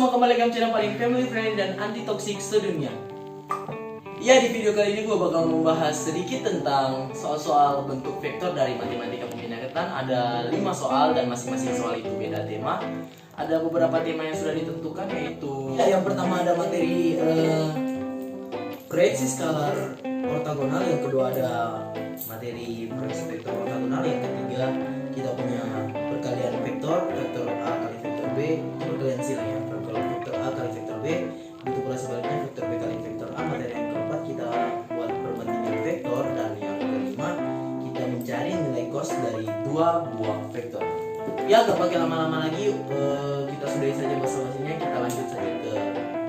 semua, kembali lagi ke channel paling family friendly dan anti toxic sedunia. Ya, di video kali ini gue bakal membahas sedikit tentang soal-soal bentuk vektor dari matematika pemindahan. Ada 5 soal dan masing-masing soal itu beda tema. Ada beberapa tema yang sudah ditentukan, yaitu yang pertama ada materi proyeksi skalar ortogonal, yang kedua ada materi proyeksi vektor ortogonal, yang ketiga kita punya perkalian vektor A kali vektor B, itu perkalian silang ya, kalau vektor A kali vektor B, begitu pula sebaliknya vektor B kali vektor A. Materi yang keempat kita buat perbandingan vektor, dan yang kelima kita mencari nilai cos dari dua buah vektor. Ya, gak pakai lama-lama lagi, kita sudahi saja basa-basinya, kita lanjut saja ke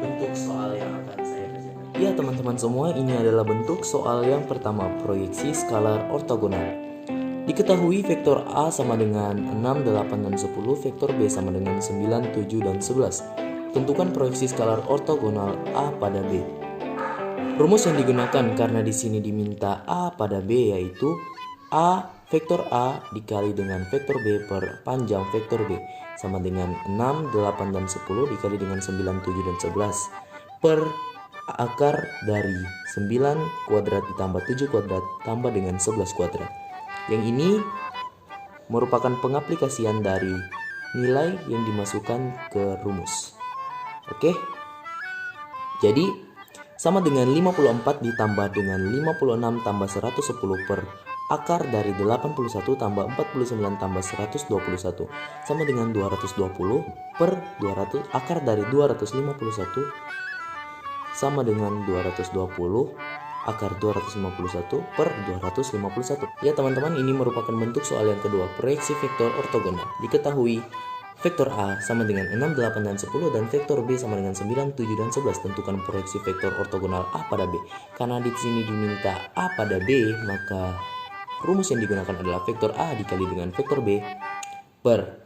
bentuk soal yang akan saya kerjakan. Ya teman-teman semua, ini adalah bentuk soal yang pertama, proyeksi skalar ortogonal. Diketahui vektor A sama dengan 6, 8, dan 10, vektor B sama dengan 9, 7, dan 11. Tentukan proyeksi skalar ortogonal A pada B. Rumus yang digunakan karena di sini diminta A pada B yaitu A vektor A dikali dengan vektor B per panjang vektor B sama dengan 6, 8, dan 10 dikali dengan 9, 7, dan 11 per akar dari 9 kuadrat ditambah 7 kuadrat tambah dengan 11 kuadrat. Yang ini merupakan pengaplikasian dari nilai yang dimasukkan ke rumus. Oke. Jadi sama dengan 54 ditambah dengan 56 tambah 110 per akar dari 81 tambah 49 tambah 121 sama dengan 220 per 200 akar dari 251 sama dengan 220 akar 251 per 251. Ya teman-teman, ini merupakan bentuk soal yang kedua, proyeksi vektor ortogonal. Diketahui vektor A sama dengan 6, 8, dan 10 dan vektor B sama dengan 9, 7, dan 11. Tentukan proyeksi vektor ortogonal A pada B. Karena di sini diminta A pada B, maka rumus yang digunakan adalah vektor A dikali dengan vektor B per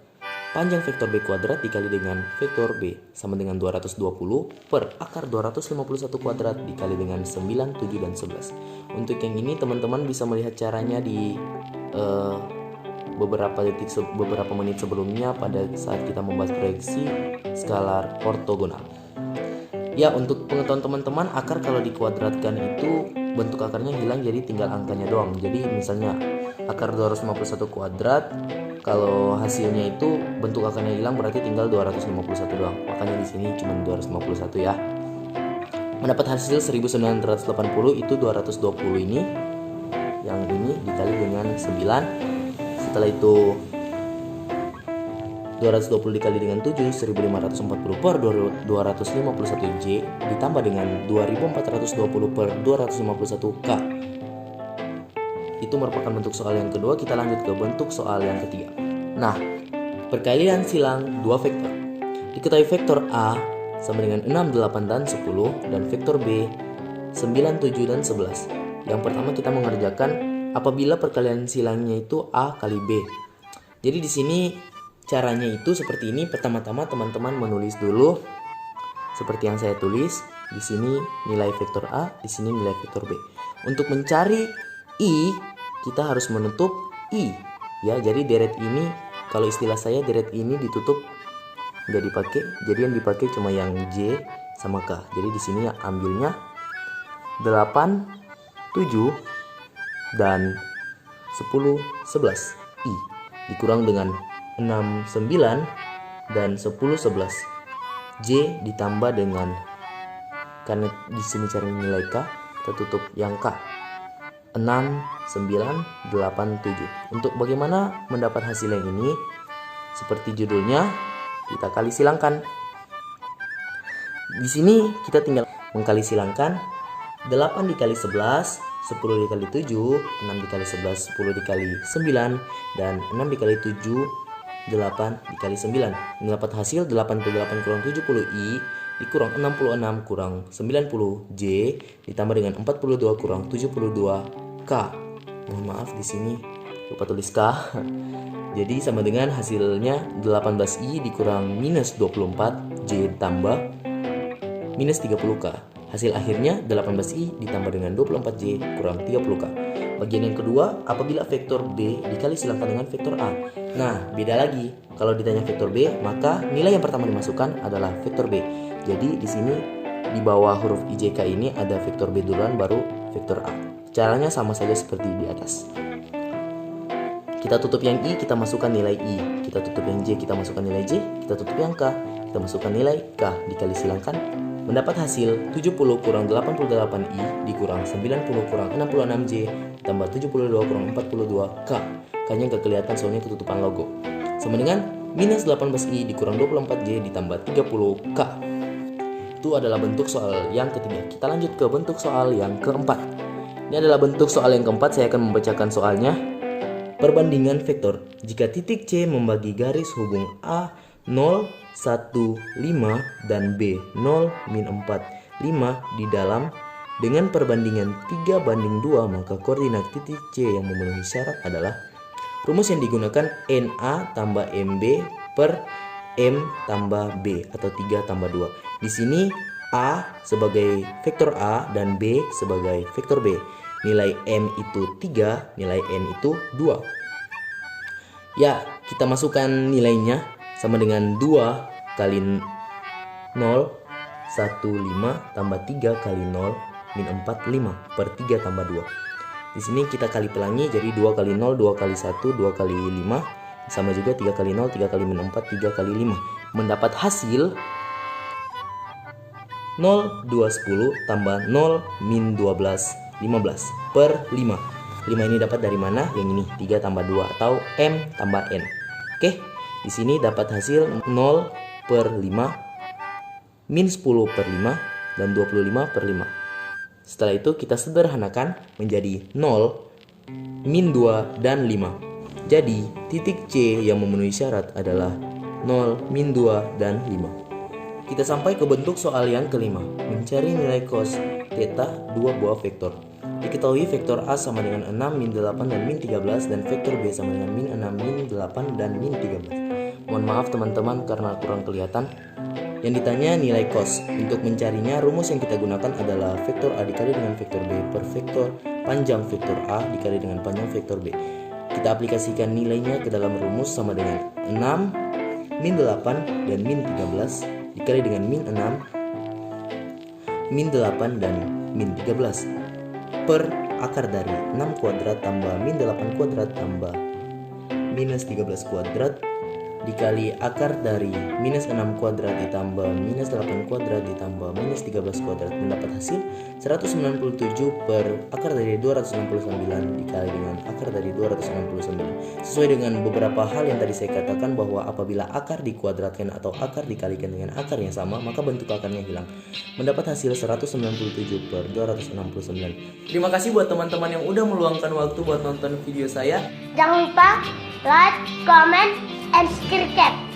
panjang vektor B kuadrat dikali dengan vektor B sama dengan 220 per akar 251 kuadrat dikali dengan 9, 7, dan 11. Untuk yang ini teman-teman bisa melihat caranya di beberapa menit sebelumnya pada saat kita membahas proyeksi skalar ortogonal. Ya, untuk pengetahuan teman-teman, akar kalau dikuadratkan itu bentuk akarnya hilang, jadi tinggal angkanya doang. Jadi misalnya akar 251 kuadrat, kalau hasilnya itu bentuk akarnya hilang berarti tinggal 251 doang. Makanya di sini cuma 251 ya. Mendapat hasil 1980 itu 220 ini. Yang ini dikali dengan 9. Setelah itu 220 dikali dengan 7, 1540 per 251 J ditambah dengan 2420 per 251 K. Itu merupakan bentuk soal yang kedua. Kita lanjut ke bentuk soal yang ketiga. Nah, perkalian silang dua vektor. Diketahui vektor A sama dengan 6, 8, dan 10 dan vektor B 9, 7, dan 11. Yang pertama kita mengerjakan apabila perkalian silangnya itu A kali B. Jadi di sini caranya itu seperti ini. Pertama-tama teman-teman menulis dulu seperti yang saya tulis. Di sini nilai vektor A, di sini nilai vektor B. Untuk mencari I, kita harus menutup I. Ya, jadi deret ini, kalau istilah saya deret ini ditutup, nggak dipakai. Jadi yang dipakai cuma yang J sama K. Jadi di sini ambilnya 8, 7 dan 10, 11 I dikurang dengan 6, 9 dan 10, 11 J ditambah dengan, karena di sini cari nilai K, kita tutup yang K 6, 9, 8, 7. Untuk bagaimana mendapat hasil yang ini, seperti judulnya, kita kali silangkan. Di sini kita tinggal mengkali silangkan 8 dikali 11, 10 dikali 7, 6 dikali 11, 10 dikali 9, dan 6 dikali 7, 8 dikali 9. Mendapat hasil 88 kurang 70 I dikurang 66 kurang 90 J ditambah dengan 42 kurang 72 K. Mohon maaf di sini lupa tulis K. Jadi sama dengan hasilnya 18 I dikurang minus 24 J tambah minus 30 K. Hasil akhirnya 18 I ditambah dengan 24 J kurang 30 K. Bagian yang kedua, apabila vektor B dikali silangkan dengan vektor A. Nah, beda lagi. Kalau ditanya vektor B, maka nilai yang pertama dimasukkan adalah vektor B. Jadi di sini di bawah huruf IJK ini ada vektor B duluan baru vektor A. Caranya sama saja seperti di atas. Kita tutup yang I, kita masukkan nilai I. Kita tutup yang J, kita masukkan nilai J. Kita tutup yang K, kita masukkan nilai K. Dikali silangkan, mendapat hasil 70 kurang 88I dikurang 90 kurang 66J tambah 72 kurang 42K. K-nya gak kelihatan soalnya ketutupan logo. Sama dengan minus 18I dikurang 24J ditambah 30K. Itu adalah bentuk soal yang ketiga. Kita lanjut ke bentuk soal yang keempat. Ini adalah bentuk soal yang keempat. Saya akan membacakan soalnya. Perbandingan vektor. Jika titik C membagi garis hubung A 0, 1, 5 dan B 0, min 4, 5 di dalam dengan perbandingan 3 banding 2, maka koordinat titik C yang memenuhi syarat adalah rumus yang digunakan NA tambah MB per M tambah B atau 3 tambah 2. Di sini A sebagai vektor A dan B sebagai vektor B. Nilai M itu 3, nilai N itu 2. Ya, kita masukkan nilainya sama dengan 2 kali 0, 1, 5 tambah 3 kali 0, min 4, 5 per 3 tambah 2. Di sini kita kali pelangi jadi 2 kali 0, 2 kali 1, 2 kali 5 sama juga 3 kali 0, 3 kali min 4, 3 kali 5. Mendapat hasil 0, 2, 10 tambah 0, min 12, 15 per 5. 5 ini dapat dari mana? Yang ini 3 tambah 2 atau M tambah N. Oke, di sini dapat hasil 0 per 5, min 10 per 5, dan 25 per 5. Setelah itu kita sederhanakan menjadi 0, min 2, dan 5. Jadi titik C yang memenuhi syarat adalah 0, min 2, dan 5. Kita sampai ke bentuk soal yang kelima. Mencari nilai cos theta 2 buah vektor. Diketahui vektor A sama dengan 6, min 8, dan min 13, dan vektor B sama dengan min 6, min 8, dan min 13. Mohon maaf teman-teman karena kurang kelihatan. Yang ditanya nilai cos. Untuk mencarinya, rumus yang kita gunakan adalah vektor A dikali dengan vektor B per vektor panjang vektor A dikali dengan panjang vektor B. Kita aplikasikan nilainya ke dalam rumus sama dengan 6, min 8, dan min 13 dikali dengan min 6, min 8, dan min 13 per akar dari 6 kuadrat tambah min 8 kuadrat tambah minus 13 kuadrat dikali akar dari minus 6 kuadrat ditambah minus 8 kuadrat ditambah minus 13 kuadrat mendapat hasil 197 per akar dari 269 dikali dengan akar dari 269. Sesuai dengan beberapa hal yang tadi saya katakan bahwa apabila akar dikuadratkan atau akar dikalikan dengan akar yang sama, maka bentuk akarnya hilang. Mendapat hasil 197 per 269. Terima kasih buat teman-teman yang udah meluangkan waktu buat nonton video saya. Jangan lupa like, comment, and subscribe.